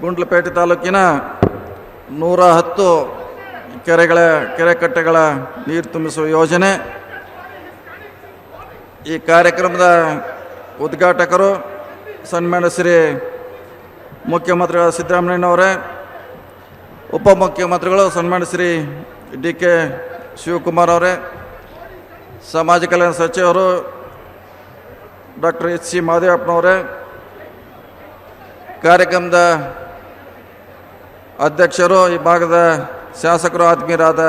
ಗುಂಡ್ಲುಪೇಟೆ ತಾಲೂಕಿನ 110 ಕೆರೆ ಕಟ್ಟೆಗಳ ನೀರು ತುಂಬಿಸುವ ಯೋಜನೆ. ಈ ಕಾರ್ಯಕ್ರಮದ ಉದ್ಘಾಟಕರು ಸನ್ಮಾನ್ಯ ಶ್ರೀ ಮುಖ್ಯಮಂತ್ರಿಗಳ ಸಿದ್ದರಾಮಯ್ಯನವರೇ, ಉಪಮುಖ್ಯಮಂತ್ರಿಗಳು ಸನ್ಮಾನ್ಯ ಶ್ರೀ ಡಿ ಕೆ ಶಿವಕುಮಾರ್ ಅವರೇ, ಸಮಾಜ ಕಲ್ಯಾಣ ಸಚಿವರು ಡಾಕ್ಟರ್ ಎಚ್ ಸಿ ಮಹದೇವಪ್ಪನವರೇ, ಕಾರ್ಯಕ್ರಮದ ಅಧ್ಯಕ್ಷರು ಈ ಭಾಗದ ಶಾಸಕರು ಆತ್ಮೀಯರಾದ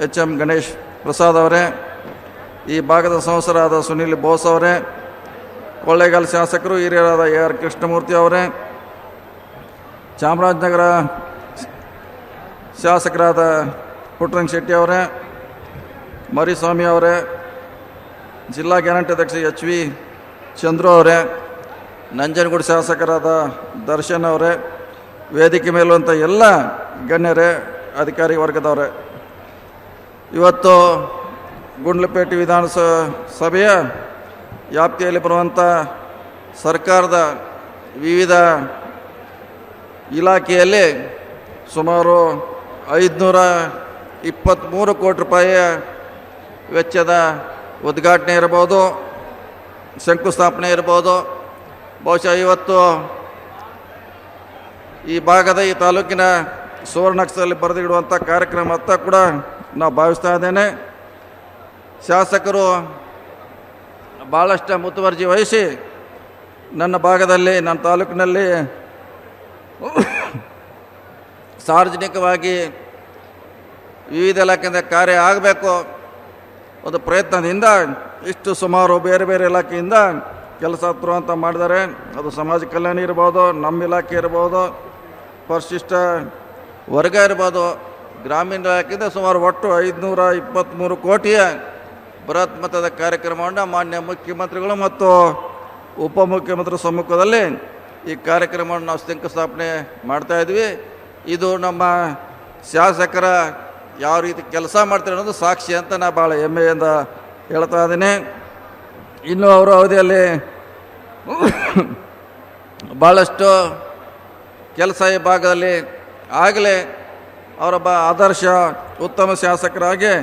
ಎಚ್ ಎಂ ಗಣೇಶ್ ಪ್ರಸಾದ್ ಅವರೇ, ಈ ಭಾಗದ ಸಂಸದರಾದ ಸುನೀಲ್ ಬೋಸ್ ಅವರೇ, ಕೊಳ್ಳೇಗಾಲ ಶಾಸಕರು ಹಿರಿಯರಾದ ಎ ಆರ್ ಕೃಷ್ಣಮೂರ್ತಿ ಅವರೇ, ಚಾಮರಾಜನಗರ ಶಾಸಕರಾದ ಪುಟ್ಟರಂಗ ಶೆಟ್ಟಿ ಅವರೇ, ಮರಿಸ್ವಾಮಿ ಅವರೇ, ಜಿಲ್ಲಾ ಗ್ಯಾರಂಟಿ ಅಧ್ಯಕ್ಷ ಎಚ್ ವಿ ಚಂದ್ರು ಅವರೇ, ನಂಜನಗೂಡು ಶಾಸಕರಾದ ದರ್ಶನ್ ಅವರೇ, ವೇದಿಕೆ ಮೇಲುವಂಥ ಎಲ್ಲ ಗಣ್ಯರೇ, ಅಧಿಕಾರಿ ವರ್ಗದವರೇ, ಇವತ್ತು ಗುಂಡ್ಲುಪೇಟೆ ವಿಧಾನಸಭೆಯ ವ್ಯಾಪ್ತಿಯಲ್ಲಿ ಬರುವಂಥ ಸರ್ಕಾರದ ವಿವಿಧ ಇಲಾಖೆಯಲ್ಲಿ ಸುಮಾರು 523 ಕೋಟಿ ರೂಪಾಯಿಯ ವೆಚ್ಚದ ಉದ್ಘಾಟನೆ ಇರ್ಬೋದು, ಶಂಕುಸ್ಥಾಪನೆ ಇರ್ಬೋದು. ಬಹುಶಃ ಇವತ್ತು ಈ ಭಾಗದ ಈ ತಾಲೂಕಿನ ಸುವರ್ಣಾಕ್ಷರದಲ್ಲಿ ಬರೆದಿಡುವಂಥ ಕಾರ್ಯಕ್ರಮ ಅಂತ ಕೂಡ ನಾವು ಭಾವಿಸ್ತಾ ಇದ್ದೇನೆ. ಶಾಸಕರು ಭಾಳಷ್ಟು ಮುತುವರ್ಜಿ ವಹಿಸಿ ನನ್ನ ಭಾಗದಲ್ಲಿ, ನನ್ನ ತಾಲೂಕಿನಲ್ಲಿ ಸಾರ್ವಜನಿಕವಾಗಿ ವಿವಿಧ ಇಲಾಖೆಯಿಂದ ಕಾರ್ಯ ಆಗಬೇಕು ಒಂದು ಪ್ರಯತ್ನದಿಂದ ಇಷ್ಟು ಸುಮಾರು ಬೇರೆ ಬೇರೆ ಇಲಾಖೆಯಿಂದ ಕೆಲಸ ಅಂತ ಮಾಡಿದ್ದಾರೆ. ಅದು ಸಮಾಜ ಕಲ್ಯಾಣ ಇರ್ಬೋದು, ನಮ್ಮ ಇಲಾಖೆ ಇರ್ಬೋದು, ಪರಿಶಿಷ್ಟ ವರ್ಗ ಇರ್ಬೋದು, ಗ್ರಾಮೀಣ ಇಲಾಖೆಯಿಂದ ಸುಮಾರು ಒಟ್ಟು 523 ಕೋಟಿಯ ಬೃಹತ್ ಮೊತ್ತದ ಕಾರ್ಯಕ್ರಮವನ್ನು ಮಾನ್ಯ ಮುಖ್ಯಮಂತ್ರಿಗಳು ಮತ್ತು ಉಪಮುಖ್ಯಮಂತ್ರಿ ಸಮ್ಮುಖದಲ್ಲಿ ಈ ಕಾರ್ಯಕ್ರಮವನ್ನು ನಾವು ಶಂಕುಸ್ಥಾಪನೆ ಮಾಡ್ತಾಯಿದ್ವಿ. ಇದು ನಮ್ಮ ಶಾಸಕರ ಯಾವ ರೀತಿ ಕೆಲಸ ಮಾಡ್ತಾರೆ ಅನ್ನೋದು ಸಾಕ್ಷಿ ಅಂತ ನಾನು ಭಾಳ ಹೆಮ್ಮೆಯಿಂದ ಹೇಳ್ತಾ ಇದ್ದೀನಿ. ಇನ್ನು ಅವರ ಅವಧಿಯಲ್ಲಿ ಭಾಳಷ್ಟು ಕೆಲಸ ಈ ಭಾಗದಲ್ಲಿ ಆಗಲೇ ಅವರೊಬ್ಬ ಆದರ್ಶ ಉತ್ತಮ ಶಾಸಕರಾಗಿ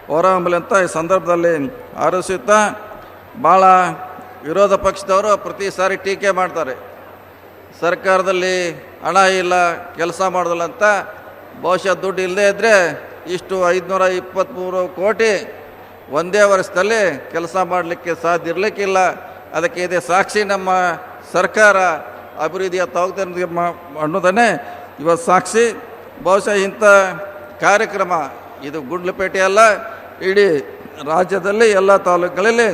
ಹೊರಹೊಮ್ಮಲಿ ಅಂತ ಈ ಸಂದರ್ಭದಲ್ಲಿ ಆರೋಪಿಸುತ್ತಾ, ಭಾಳ ವಿರೋಧ ಪಕ್ಷದವರು ಪ್ರತಿ ಸಾರಿ ಟೀಕೆ ಮಾಡ್ತಾರೆ, ಸರ್ಕಾರದಲ್ಲಿ ಹಣ ಇಲ್ಲ, ಕೆಲಸ ಮಾಡೋದಿಲ್ಲ ಅಂತ. ಬಹುಶಃ ದುಡ್ಡು ಇಲ್ಲದೇ ಇದ್ದರೆ ಇಷ್ಟು 523 ಕೋಟಿ ಒಂದೇ ವರ್ಷದಲ್ಲಿ ಕೆಲಸ ಮಾಡಲಿಕ್ಕೆ ಸಾಧ್ಯ ಇರಲಿಕ್ಕಿಲ್ಲ. ಅದಕ್ಕೆ ಇದೆ ಸಾಕ್ಷಿ, ನಮ್ಮ ಸರ್ಕಾರ ಅಭಿವೃದ್ಧಿಯತ್ತ ಹೋಗ್ತಾರೆ ಅನ್ನೋದನ್ನೇ ಇವತ್ತು ಸಾಕ್ಷಿ. ಬಹುಶಃ ಇಂಥ ಕಾರ್ಯಕ್ರಮ ಇದು ಗುಂಡ್ಲುಪೇಟೆ ಅಲ್ಲ, ಇಡೀ ರಾಜ್ಯದಲ್ಲಿ ಎಲ್ಲ ತಾಲೂಕುಗಳಲ್ಲಿ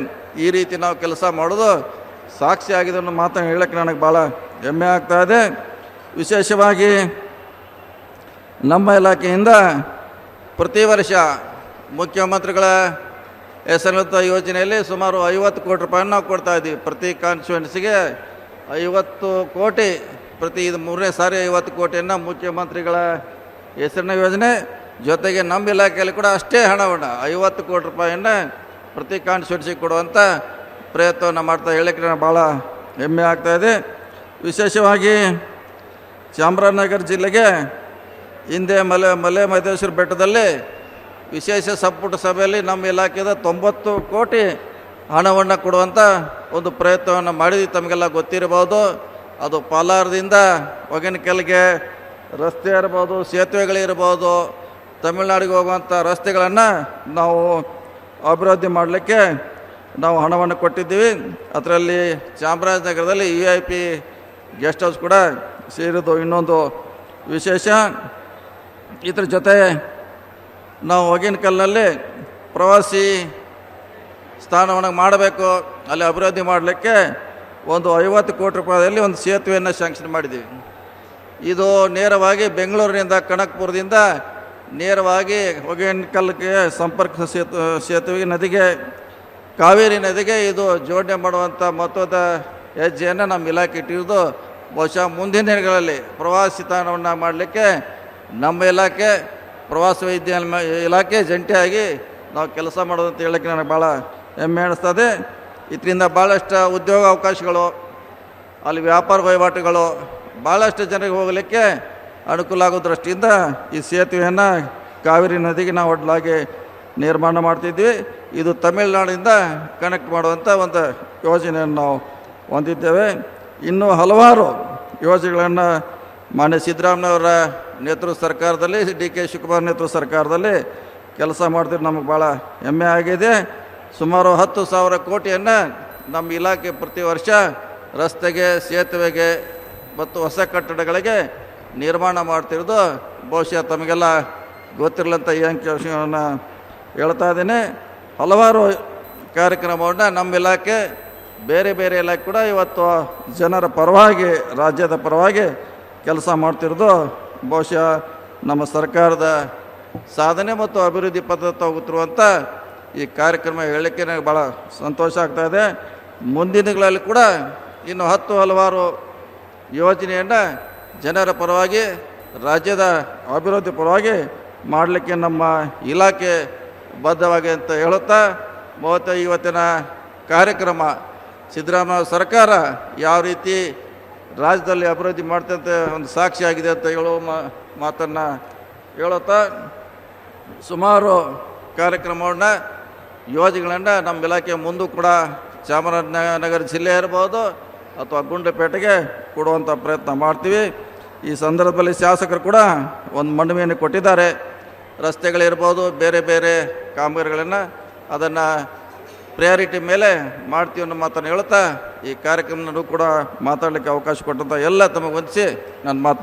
ಈ ರೀತಿ ನಾವು ಕೆಲಸ ಮಾಡೋದು ಸಾಕ್ಷಿ ಆಗಿದೆ ಅನ್ನೋ ಮಾತನ್ನು ಹೇಳೋಕ್ಕೆ ನನಗೆ ಭಾಳ ಹೆಮ್ಮೆ ಆಗ್ತಾಯಿದೆ. ವಿಶೇಷವಾಗಿ ನಮ್ಮ ಇಲಾಖೆಯಿಂದ ಪ್ರತಿ ವರ್ಷ ಮುಖ್ಯಮಂತ್ರಿಗಳ ಹೆಸರಿನಂಥ ಯೋಜನೆಯಲ್ಲಿ ಸುಮಾರು 50 ಕೋಟಿ ರೂಪಾಯಿನ ನಾವು ಕೊಡ್ತಾಯಿದ್ದೀವಿ. ಪ್ರತಿ ಕಾನ್ಸ್ಟಿಟ್ಯೂನ್ಸಿಗೆ 50 ಕೋಟಿ, ಪ್ರತಿ ಇದು 3ನೇ ಸಾರಿ 50 ಕೋಟಿಯನ್ನು ಮುಖ್ಯಮಂತ್ರಿಗಳ ಹೆಸರಿನ ಯೋಜನೆ ಜೊತೆಗೆ ನಮ್ಮ ಇಲಾಖೆಯಲ್ಲಿ ಕೂಡ ಅಷ್ಟೇ ಹಣವನ್ನು 50 ಕೋಟಿ ರೂಪಾಯಿಯನ್ನು ಪ್ರತಿ ಕಾನ್ಸ್ಟಿಟ್ಯೂನ್ಸಿಗೆ ಕೊಡುವಂಥ ಪ್ರಯತ್ನವನ್ನು ಮಾಡ್ತಾ ಹೇಳಕ್ಕೆ ನಾನು ಭಾಳ ಹೆಮ್ಮೆ ಆಗ್ತಾಯಿದೆ. ವಿಶೇಷವಾಗಿ ಚಾಮರಾಜನಗರ ಜಿಲ್ಲೆಗೆ ಹಿಂದೆ ಮಲೆ ಮಹದೇಶ್ವರ ಬೆಟ್ಟದಲ್ಲಿ ವಿಶೇಷ ಸಂಪುಟ ಸಭೆಯಲ್ಲಿ ನಮ್ಮ ಇಲಾಖೆದ 90 ಕೋಟಿ ಹಣವನ್ನು ಕೊಡುವಂಥ ಒಂದು ಪ್ರಯತ್ನವನ್ನು ಮಾಡಿದ್ವಿ. ತಮಗೆಲ್ಲ ಗೊತ್ತಿರಬಹುದು. ಅದು ಪಾಲಾರದಿಂದ ಹೊಗೇನಕಲ್ಗೆ ರಸ್ತೆ ಇರ್ಬೋದು, ಸೇತುವೆಗಳಿರ್ಬೋದು, ತಮಿಳುನಾಡಿಗೆ ಹೋಗುವಂಥ ರಸ್ತೆಗಳನ್ನು ನಾವು ಅಭಿವೃದ್ಧಿ ಮಾಡಲಿಕ್ಕೆ ನಾವು ಹಣವನ್ನು ಕೊಟ್ಟಿದ್ದೀವಿ. ಅದರಲ್ಲಿ ಚಾಮರಾಜನಗರದಲ್ಲಿ VIP ಗೆಸ್ಟ್ ಹೌಸ್ ಕೂಡ ಸೇರಿದ್ದು ಇನ್ನೊಂದು ವಿಶೇಷ. ಇದ್ರ ಜೊತೆ ನಾವು ಹೊಗೇನಕಲ್ನಲ್ಲಿ ಪ್ರವಾಸಿ ಸ್ಥಾನವನ್ನು ಮಾಡಬೇಕು, ಅಲ್ಲಿ ಅಭಿವೃದ್ಧಿ ಮಾಡಲಿಕ್ಕೆ ಒಂದು 50 ಕೋಟಿ ರೂಪಾಯಿಯಲ್ಲಿ ಒಂದು ಸೇತುವೆಯನ್ನು ಸ್ಯಾಂಕ್ಷನ್ ಮಾಡಿದ್ದೀವಿ. ಇದು ನೇರವಾಗಿ ಬೆಂಗಳೂರಿನಿಂದ ಕನಕಪುರದಿಂದ ನೇರವಾಗಿ ಹೊಗೇನಕಲ್ಗೆ ಸಂಪರ್ಕ ಸೇತುವೆ ನದಿಗೆ, ಕಾವೇರಿ ನದಿಗೆ ಇದು ಜೋಡಣೆ ಮಾಡುವಂಥ ಮಹತ್ವದ ಹೆಜ್ಜೆಯನ್ನು ನಮ್ಮ ಇಲಾಖೆ ಇಟ್ಟಿರೋದು. ಬಹುಶಃ ಮುಂದಿನ ದಿನಗಳಲ್ಲಿ ಪ್ರವಾಸಿ ತಾಣವನ್ನು ಮಾಡಲಿಕ್ಕೆ ನಮ್ಮ ಇಲಾಖೆ, ಪ್ರವಾಸ ಇಲಾಖೆ ಜಂಟಿಯಾಗಿ ನಾವು ಕೆಲಸ ಮಾಡೋದಂತ ಹೇಳೋಕ್ಕೆ ನನಗೆ ಭಾಳ ಹೆಮ್ಮೆ ಅನಿಸ್ತದೆ. ಇದರಿಂದ ಭಾಳಷ್ಟು ಉದ್ಯೋಗ ಅವಕಾಶಗಳು, ಅಲ್ಲಿ ವ್ಯಾಪಾರ ವಹಿವಾಟುಗಳು ಭಾಳಷ್ಟು ಜನರಿಗೆ ಹೋಗಲಿಕ್ಕೆ ಅನುಕೂಲ ಆಗೋ ದೃಷ್ಟಿಯಿಂದ ಈ ಸೇತುವೆಯನ್ನು ಕಾವೇರಿ ನದಿಗೆ ನಾವು ಒಡ್ಲಾಗಿ ನಿರ್ಮಾಣ ಮಾಡ್ತಿದ್ವಿ. ಇದು ತಮಿಳುನಾಡಿಂದ ಕನೆಕ್ಟ್ ಮಾಡುವಂಥ ಒಂದು ಯೋಜನೆಯನ್ನು ನಾವು ಹೊಂದಿದ್ದೇವೆ. ಇನ್ನೂ ಹಲವಾರು ಯೋಜನೆಗಳನ್ನು ಮಾನ್ಯ ಸಿದ್ದರಾಮಯ್ಯವರ ನೇತೃತ್ವ ಸರ್ಕಾರದಲ್ಲಿ, ಡಿ ಕೆ ಶಿವಕುಮಾರ್ ನೇತೃತ್ವ ಸರ್ಕಾರದಲ್ಲಿ ಕೆಲಸ ಮಾಡ್ತಿದ್ದು ನಮಗೆ ಭಾಳ ಹೆಮ್ಮೆ ಆಗಿದೆ. ಸುಮಾರು 10,000 ಕೋಟಿಯನ್ನು ನಮ್ಮ ಇಲಾಖೆ ಪ್ರತಿ ವರ್ಷ ರಸ್ತೆಗೆ, ಸೇತುವೆಗೆ ಮತ್ತು ಹೊಸ ಕಟ್ಟಡಗಳಿಗೆ ನಿರ್ಮಾಣ ಮಾಡ್ತಿರೋದು ಬಹುಶಃ ತಮಗೆಲ್ಲ ಗೊತ್ತಿರಲಂಥ ಈ ಅಂಕಿಅಂಶಗಳನ್ನು ಹೇಳ್ತಾ ಇದ್ದೀನಿ. ಹಲವಾರು ಕಾರ್ಯಕ್ರಮವನ್ನು ನಮ್ಮ ಇಲಾಖೆ, ಬೇರೆ ಬೇರೆ ಇಲಾಖೆ ಕೂಡ ಇವತ್ತು ಜನರ ಪರವಾಗಿ, ರಾಜ್ಯದ ಪರವಾಗಿ ಕೆಲಸ ಮಾಡ್ತಿರೋದು ಬಹುಶಃ ನಮ್ಮ ಸರ್ಕಾರದ ಸಾಧನೆ ಮತ್ತು ಅಭಿವೃದ್ಧಿ ಪದ್ಧತಿ ಹೋಗುತ್ತಿರುವಂಥ ಈ ಕಾರ್ಯಕ್ರಮ ಹೇಳಲಿಕ್ಕೆ ನನಗೆ ಭಾಳ ಸಂತೋಷ ಆಗ್ತಾಯಿದೆ. ಮುಂದಿನ ದಿನಗಳಲ್ಲಿ ಕೂಡ ಇನ್ನು ಹಲವಾರು ಯೋಜನೆಯನ್ನು ಜನರ ಪರವಾಗಿ, ರಾಜ್ಯದ ಅಭಿವೃದ್ಧಿ ಪರವಾಗಿ ಮಾಡಲಿಕ್ಕೆ ನಮ್ಮ ಇಲಾಖೆ ಬದ್ಧವಾಗಿ ಅಂತ ಹೇಳುತ್ತಾ, ಬಹುತೇಕ ಇವತ್ತಿನ ಕಾರ್ಯಕ್ರಮ ಸಿದ್ದರಾಮಯ್ಯ ಸರ್ಕಾರ ಯಾವ ರೀತಿ ರಾಜ್ಯದಲ್ಲಿ ಅಭಿವೃದ್ಧಿ ಮಾಡ್ತಂತೆ ಒಂದು ಸಾಕ್ಷಿಯಾಗಿದೆ ಅಂತ ಹೇಳುವ ಮಾತನ್ನು ಹೇಳುತ್ತಾ, ಸುಮಾರು ಕಾರ್ಯಕ್ರಮವನ್ನು, ಯೋಜನೆಗಳನ್ನು ನಮ್ಮ ಇಲಾಖೆ ಮುಂದೂ ಕೂಡ ಚಾಮರಾಜನಗರ ಜಿಲ್ಲೆ ಇರ್ಬೋದು ಅಥವಾ ಗುಂಡ್ಲುಪೇಟೆಗೆ ಕೊಡುವಂಥ ಪ್ರಯತ್ನ ಮಾಡ್ತೀವಿ. ಈ ಸಂದರ್ಭದಲ್ಲಿ ಶಾಸಕರು ಕೂಡ ಒಂದು ಮನವಿಯನ್ನು ಕೊಟ್ಟಿದ್ದಾರೆ. ರಸ್ತೆಗಳಿರ್ಬೋದು, ಬೇರೆ ಬೇರೆ ಕಾಮಗಾರಿಗಳನ್ನು ಅದನ್ನು ಪ್ರಯಾರಿಟಿ ಮೇಲೆ ಮಾಡ್ತೀವಿ ಅನ್ನೋ ಮಾತನ್ನು ಹೇಳ್ತಾ, ಈ ಕಾರ್ಯಕ್ರಮನೂ ಕೂಡ ಮಾತಾಡಲಿಕ್ಕೆ ಅವಕಾಶ ಕೊಟ್ಟಂಥ ಎಲ್ಲ ತಮಗೆ ವಂದಿಸಿ ನನ್ನ ಮಾತು